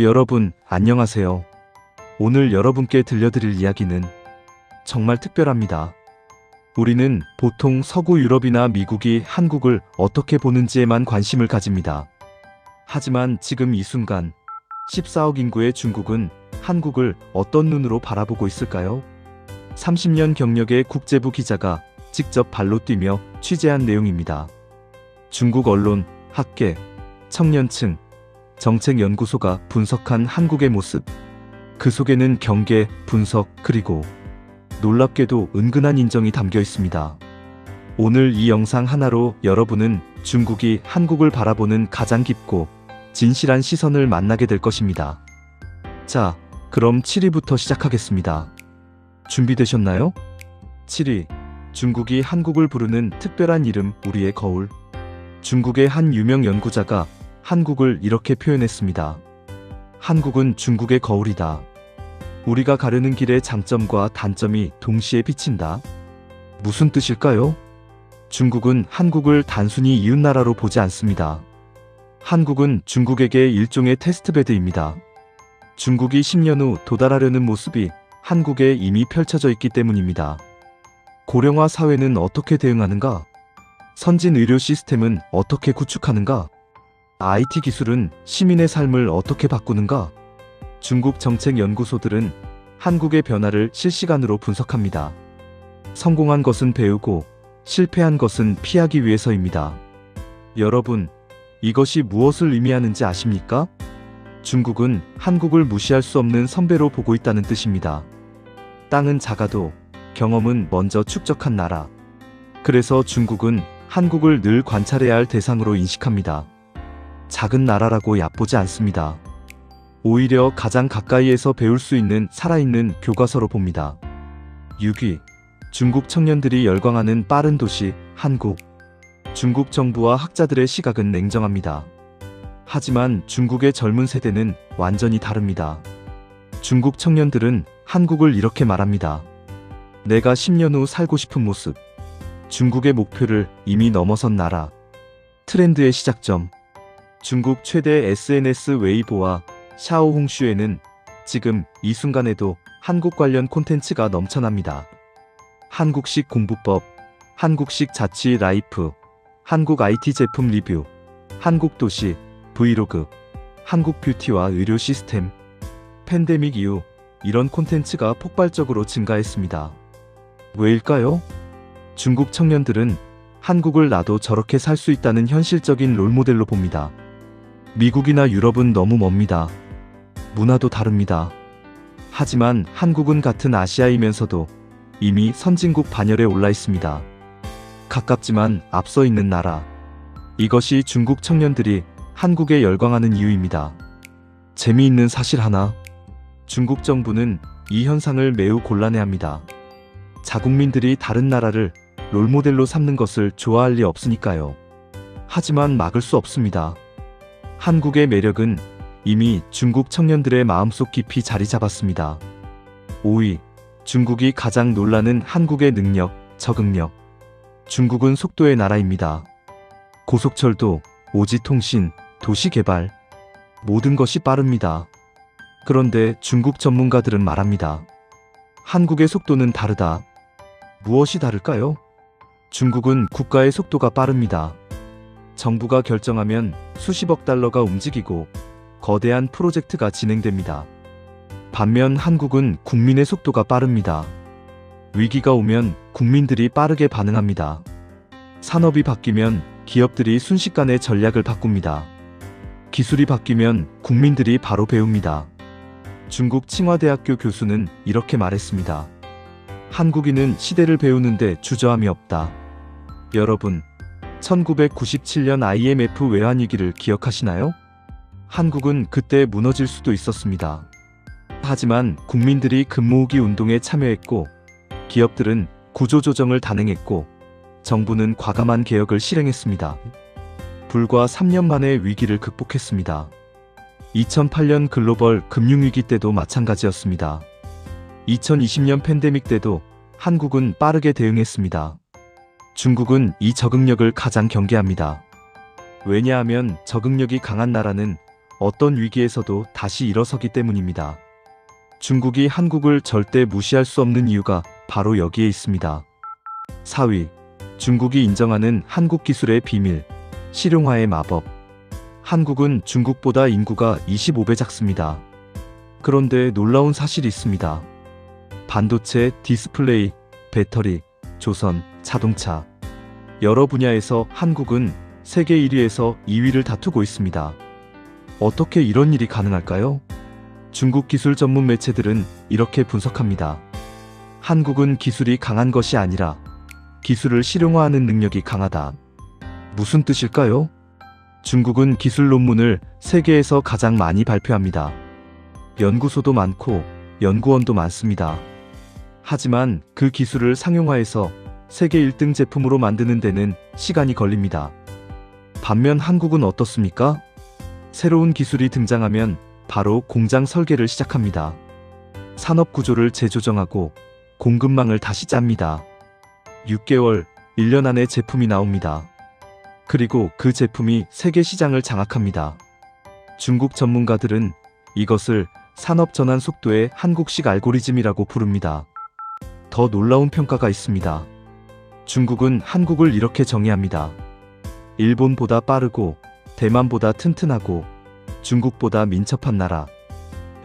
여러분, 안녕하세요. 오늘 여러분께 들려드릴 이야기는 정말 특별합니다. 우리는 보통 서구 유럽이나 미국이 한국을 어떻게 보는지에만 관심을 가집니다. 하지만 지금 이 순간 14억 인구의 중국은 한국을 어떤 눈으로 바라보고 있을까요? 30년 경력의 국제부 기자가 직접 발로 뛰며 취재한 내용입니다. 중국 언론, 학계, 청년층, 정책연구소가 분석한 한국의 모습. 그 속에는 경계, 분석, 그리고 놀랍게도 은근한 인정이 담겨 있습니다. 오늘 이 영상 하나로 여러분은 중국이 한국을 바라보는 가장 깊고 진실한 시선을 만나게 될 것입니다. 자, 그럼 7위부터 시작하겠습니다. 준비되셨나요? 7위. 중국이 한국을 부르는 특별한 이름, 우리의 거울. 중국의 한 유명 연구자가 한국을 이렇게 표현했습니다. 한국은 중국의 거울이다. 우리가 가려는 길의 장점과 단점이 동시에 비친다. 무슨 뜻일까요? 중국은 한국을 단순히 이웃나라로 보지 않습니다. 한국은 중국에게 일종의 테스트베드입니다. 중국이 10년 후 도달하려는 모습이 한국에 이미 펼쳐져 있기 때문입니다. 고령화 사회는 어떻게 대응하는가? 선진 의료 시스템은 어떻게 구축하는가? IT 기술은 시민의 삶을 어떻게 바꾸는가? 중국 정책 연구소들은 한국의 변화를 실시간으로 분석합니다. 성공한 것은 배우고 실패한 것은 피하기 위해서입니다. 여러분, 이것이 무엇을 의미하는지 아십니까? 중국은 한국을 무시할 수 없는 선배로 보고 있다는 뜻입니다. 땅은 작아도 경험은 먼저 축적한 나라. 그래서 중국은 한국을 늘 관찰해야 할 대상으로 인식합니다. 작은 나라라고 얕보지 않습니다. 오히려 가장 가까이에서 배울 수 있는 살아있는 교과서로 봅니다. 6위. 중국 청년들이 열광하는 빠른 도시, 한국. 중국 정부와 학자들의 시각은 냉정합니다. 하지만 중국의 젊은 세대는 완전히 다릅니다. 중국 청년들은 한국을 이렇게 말합니다. 내가 10년 후 살고 싶은 모습. 중국의 목표를 이미 넘어선 나라. 트렌드의 시작점. 중국 최대 SNS 웨이보와 샤오홍슈에는 지금 이 순간에도 한국 관련 콘텐츠가 넘쳐납니다. 한국식 공부법, 한국식 자취 라이프, 한국 IT 제품 리뷰, 한국 도시, 브이로그, 한국 뷰티와 의료 시스템. 팬데믹 이후 이런 콘텐츠가 폭발적으로 증가했습니다. 왜일까요? 중국 청년들은 한국을 나도 저렇게 살 수 있다는 현실적인 롤모델로 봅니다. 미국이나 유럽은 너무 멉니다. 문화도 다릅니다. 하지만 한국은 같은 아시아이면서도 이미 선진국 반열에 올라 있습니다. 가깝지만 앞서 있는 나라. 이것이 중국 청년들이 한국에 열광하는 이유입니다. 재미있는 사실 하나. 중국 정부는 이 현상을 매우 곤란해합니다. 자국민들이 다른 나라를 롤모델로 삼는 것을 좋아할 리 없으니까요. 하지만 막을 수 없습니다. 한국의 매력은 이미 중국 청년들의 마음속 깊이 자리 잡았습니다. 5위. 중국이 가장 놀라는 한국의 능력, 적응력. 중국은 속도의 나라입니다. 고속철도, 오지통신, 도시개발. 모든 것이 빠릅니다. 그런데 중국 전문가들은 말합니다. 한국의 속도는 다르다. 무엇이 다를까요? 중국은 국가의 속도가 빠릅니다. 정부가 결정하면 수십억 달러가 움직이고 거대한 프로젝트가 진행됩니다. 반면 한국은 국민의 속도가 빠릅니다. 위기가 오면 국민들이 빠르게 반응합니다. 산업이 바뀌면 기업들이 순식간에 전략을 바꿉니다. 기술이 바뀌면 국민들이 바로 배웁니다. 중국 칭화대학교 교수는 이렇게 말했습니다. 한국인은 시대를 배우는데 주저함이 없다. 여러분, 1997년 IMF 외환위기를 기억하시나요? 한국은 그때 무너질 수도 있었습니다. 하지만 국민들이 금모으기 운동에 참여했고, 기업들은 구조조정을 단행했고, 정부는 과감한 개혁을 실행했습니다. 불과 3년 만에 위기를 극복했습니다. 2008년 글로벌 금융위기 때도 마찬가지였습니다. 2020년 팬데믹 때도 한국은 빠르게 대응했습니다. 중국은 이 적응력을 가장 경계합니다. 왜냐하면 적응력이 강한 나라는 어떤 위기에서도 다시 일어서기 때문입니다. 중국이 한국을 절대 무시할 수 없는 이유가 바로 여기에 있습니다. 4위. 중국이 인정하는 한국 기술의 비밀, 실용화의 마법. 한국은 중국보다 인구가 25배 작습니다. 그런데 놀라운 사실이 있습니다. 반도체, 디스플레이, 배터리, 조선, 자동차. 여러 분야에서 한국은 세계 1위에서 2위를 다투고 있습니다. 어떻게 이런 일이 가능할까요? 중국 기술 전문 매체들은 이렇게 분석합니다. 한국은 기술이 강한 것이 아니라 기술을 실용화하는 능력이 강하다. 무슨 뜻일까요? 중국은 기술 논문을 세계에서 가장 많이 발표합니다. 연구소도 많고 연구원도 많습니다. 하지만 그 기술을 상용화해서 세계 1등 제품으로 만드는 데는 시간이 걸립니다. 반면 한국은 어떻습니까? 새로운 기술이 등장하면 바로 공장 설계를 시작합니다. 산업 구조를 재조정하고 공급망을 다시 짭니다. 6개월, 1년 안에 제품이 나옵니다. 그리고 그 제품이 세계 시장을 장악합니다. 중국 전문가들은 이것을 산업 전환 속도의 한국식 알고리즘이라고 부릅니다. 더 놀라운 평가가 있습니다. 중국은 한국을 이렇게 정의합니다. 일본보다 빠르고 대만보다 튼튼하고 중국보다 민첩한 나라.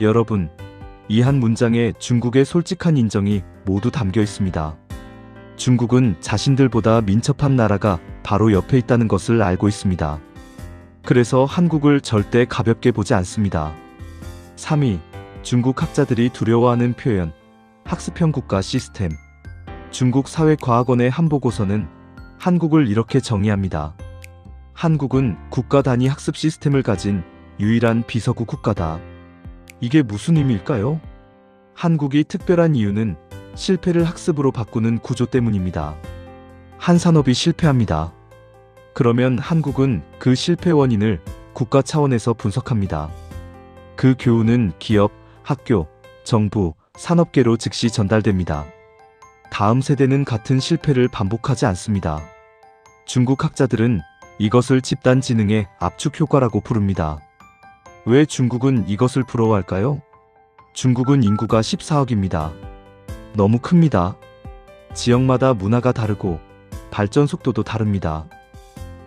여러분, 이 한 문장에 중국의 솔직한 인정이 모두 담겨 있습니다. 중국은 자신들보다 민첩한 나라가 바로 옆에 있다는 것을 알고 있습니다. 그래서 한국을 절대 가볍게 보지 않습니다. 3위. 중국 학자들이 두려워하는 표현, 학습형 국가 시스템. 중국 사회과학원의 한 보고서는 한국을 이렇게 정의합니다. 한국은 국가 단위 학습 시스템을 가진 유일한 비서구 국가다. 이게 무슨 의미일까요? 한국이 특별한 이유는 실패를 학습으로 바꾸는 구조 때문입니다. 한 산업이 실패합니다. 그러면 한국은 그 실패 원인을 국가 차원에서 분석합니다. 그 교훈은 기업, 학교, 정부, 산업계로 즉시 전달됩니다. 다음 세대는 같은 실패를 반복하지 않습니다. 중국 학자들은 이것을 집단 지능의 압축 효과라고 부릅니다. 왜 중국은 이것을 부러워할까요? 중국은 인구가 14억입니다. 너무 큽니다. 지역마다 문화가 다르고 발전 속도도 다릅니다.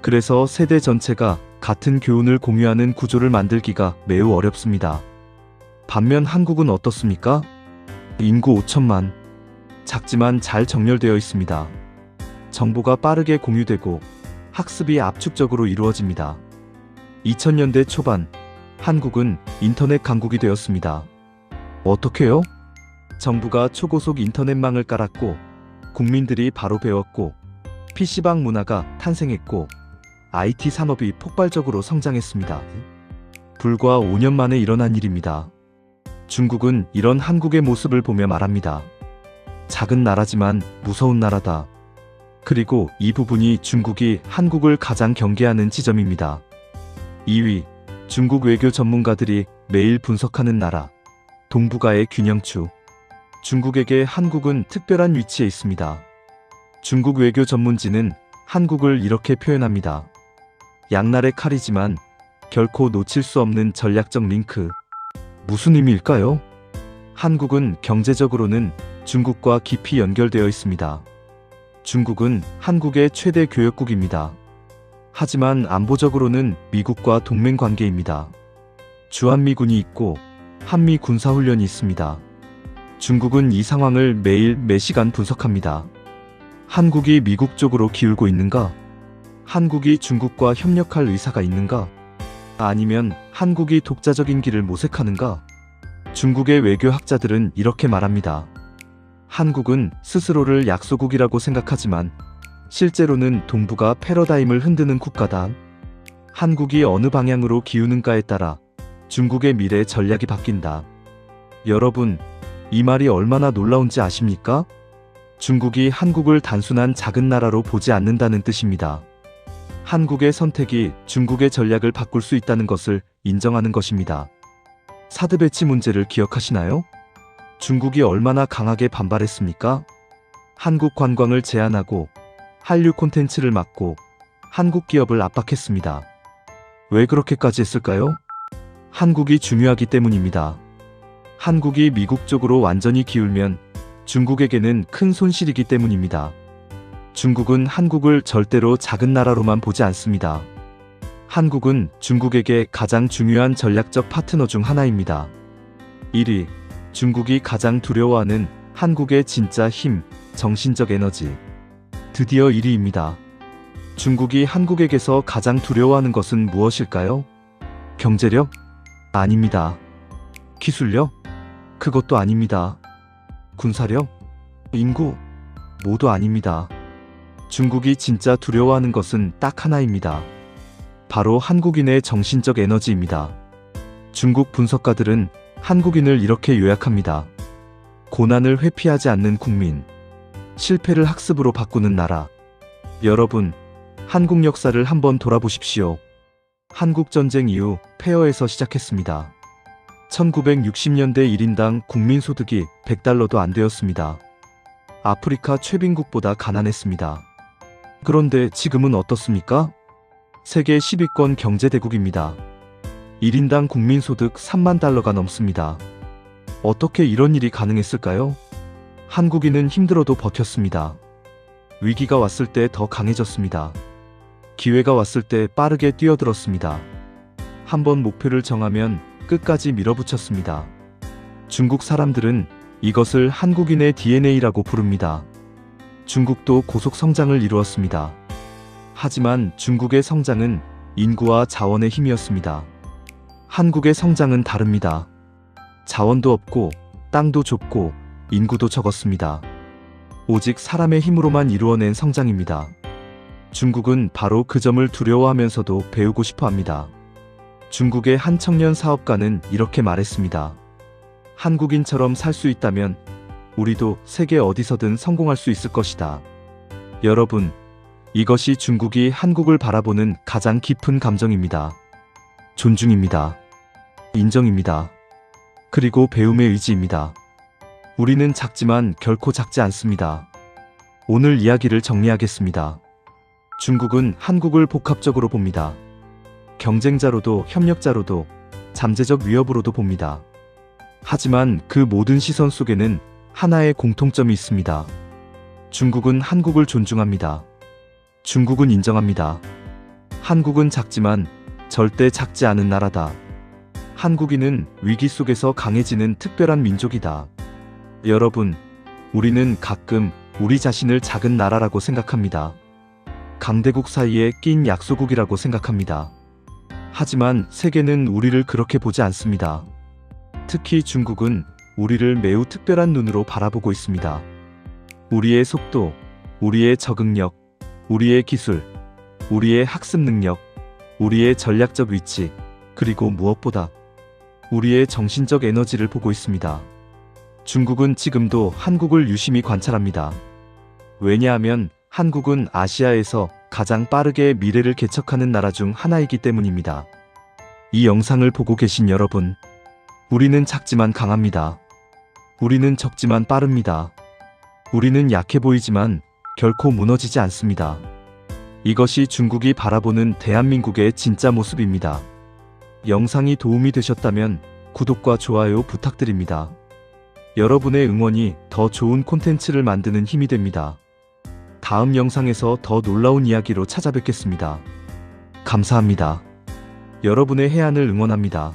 그래서 세대 전체가 같은 교훈을 공유하는 구조를 만들기가 매우 어렵습니다. 반면 한국은 어떻습니까? 인구 5천만. 작지만 잘 정렬되어 있습니다. 정보가 빠르게 공유되고 학습이 압축적으로 이루어집니다. 2000년대 초반, 한국은 인터넷 강국이 되었습니다. 어떻게요? 정부가 초고속 인터넷망을 깔았고 국민들이 바로 배웠고 PC방 문화가 탄생했고 IT 산업이 폭발적으로 성장했습니다. 불과 5년 만에 일어난 일입니다. 중국은 이런 한국의 모습을 보며 말합니다. 작은 나라지만 무서운 나라다. 그리고 이 부분이 중국이 한국을 가장 경계하는 지점입니다. 2위. 중국 외교 전문가들이 매일 분석하는 나라. 동북아의 균형추. 중국에게 한국은 특별한 위치에 있습니다. 중국 외교 전문지는 한국을 이렇게 표현합니다. 양날의 칼이지만 결코 놓칠 수 없는 전략적 링크. 무슨 의미일까요? 한국은 경제적으로는 중국과 깊이 연결되어 있습니다. 중국은 한국의 최대 교역국입니다. 하지만 안보적으로는 미국과 동맹 관계입니다. 주한미군이 있고 한미 군사훈련이 있습니다. 중국은 이 상황을 매일 매시간 분석합니다. 한국이 미국 쪽으로 기울고 있는가? 한국이 중국과 협력할 의사가 있는가? 아니면 한국이 독자적인 길을 모색하는가? 중국의 외교학자들은 이렇게 말합니다. 한국은 스스로를 약소국이라고 생각하지만 실제로는 동북아 패러다임을 흔드는 국가다. 한국이 어느 방향으로 기우는가에 따라 중국의 미래 전략이 바뀐다. 여러분, 이 말이 얼마나 놀라운지 아십니까? 중국이 한국을 단순한 작은 나라로 보지 않는다는 뜻입니다. 한국의 선택이 중국의 전략을 바꿀 수 있다는 것을 인정하는 것입니다. 사드 배치 문제를 기억하시나요? 중국이 얼마나 강하게 반발했습니까? 한국 관광을 제한하고 한류 콘텐츠를 막고 한국 기업을 압박했습니다. 왜 그렇게까지 했을까요? 한국이 중요하기 때문입니다. 한국이 미국 쪽으로 완전히 기울면 중국에게는 큰 손실이기 때문입니다. 중국은 한국을 절대로 작은 나라로만 보지 않습니다. 한국은 중국에게 가장 중요한 전략적 파트너 중 하나입니다. 1위, 중국이 가장 두려워하는 한국의 진짜 힘, 정신적 에너지. 드디어 1위입니다. 중국이 한국에게서 가장 두려워하는 것은 무엇일까요? 경제력? 아닙니다. 기술력? 그것도 아닙니다. 군사력? 인구? 모두 아닙니다. 중국이 진짜 두려워하는 것은 딱 하나입니다. 바로 한국인의 정신적 에너지입니다. 중국 분석가들은 한국인을 이렇게 요약합니다. 고난을 회피하지 않는 국민, 실패를 학습으로 바꾸는 나라. 여러분, 한국 역사를 한번 돌아보십시오. 한국전쟁 이후 폐허에서 시작했습니다. 1960년대 1인당 국민소득이 $100도 안 되었습니다. 아프리카 최빈국보다 가난했습니다. 그런데 지금은 어떻습니까? 세계 10위권 경제대국입니다. 1인당 국민소득 $30,000가 넘습니다. 어떻게 이런 일이 가능했을까요? 한국인은 힘들어도 버텼습니다. 위기가 왔을 때 더 강해졌습니다. 기회가 왔을 때 빠르게 뛰어들었습니다. 한번 목표를 정하면 끝까지 밀어붙였습니다. 중국 사람들은 이것을 한국인의 DNA라고 부릅니다. 중국도 고속 성장을 이루었습니다. 하지만 중국의 성장은 인구와 자원의 힘이었습니다. 한국의 성장은 다릅니다. 자원도 없고 땅도 좁고 인구도 적었습니다. 오직 사람의 힘으로만 이루어낸 성장입니다. 중국은 바로 그 점을 두려워하면서도 배우고 싶어 합니다. 중국의 한 청년 사업가는 이렇게 말했습니다. 한국인처럼 살 수 있다면 우리도 세계 어디서든 성공할 수 있을 것이다. 여러분, 이것이 중국이 한국을 바라보는 가장 깊은 감정입니다. 존중입니다. 인정입니다. 그리고 배움의 의지입니다. 우리는 작지만 결코 작지 않습니다. 오늘 이야기를 정리하겠습니다. 중국은 한국을 복합적으로 봅니다. 경쟁자로도 협력자로도 잠재적 위협으로도 봅니다. 하지만 그 모든 시선 속에는 하나의 공통점이 있습니다. 중국은 한국을 존중합니다. 중국은 인정합니다. 한국은 작지만 절대 작지 않은 나라다. 한국인은 위기 속에서 강해지는 특별한 민족이다. 여러분, 우리는 가끔 우리 자신을 작은 나라라고 생각합니다. 강대국 사이에 낀 약소국이라고 생각합니다. 하지만 세계는 우리를 그렇게 보지 않습니다. 특히 중국은 우리를 매우 특별한 눈으로 바라보고 있습니다. 우리의 속도, 우리의 적응력, 우리의 기술, 우리의 학습 능력, 우리의 전략적 위치, 그리고 무엇보다 우리의 정신적 에너지를 보고 있습니다. 중국은 지금도 한국을 유심히 관찰합니다. 왜냐하면 한국은 아시아에서 가장 빠르게 미래를 개척하는 나라 중 하나이기 때문입니다. 이 영상을 보고 계신 여러분, 우리는 작지만 강합니다. 우리는 적지만 빠릅니다. 우리는 약해 보이지만 결코 무너지지 않습니다. 이것이 중국이 바라보는 대한민국의 진짜 모습입니다. 영상이 도움이 되셨다면 구독과 좋아요 부탁드립니다. 여러분의 응원이 더 좋은 콘텐츠를 만드는 힘이 됩니다. 다음 영상에서 더 놀라운 이야기로 찾아뵙겠습니다. 감사합니다. 여러분의 해안을 응원합니다.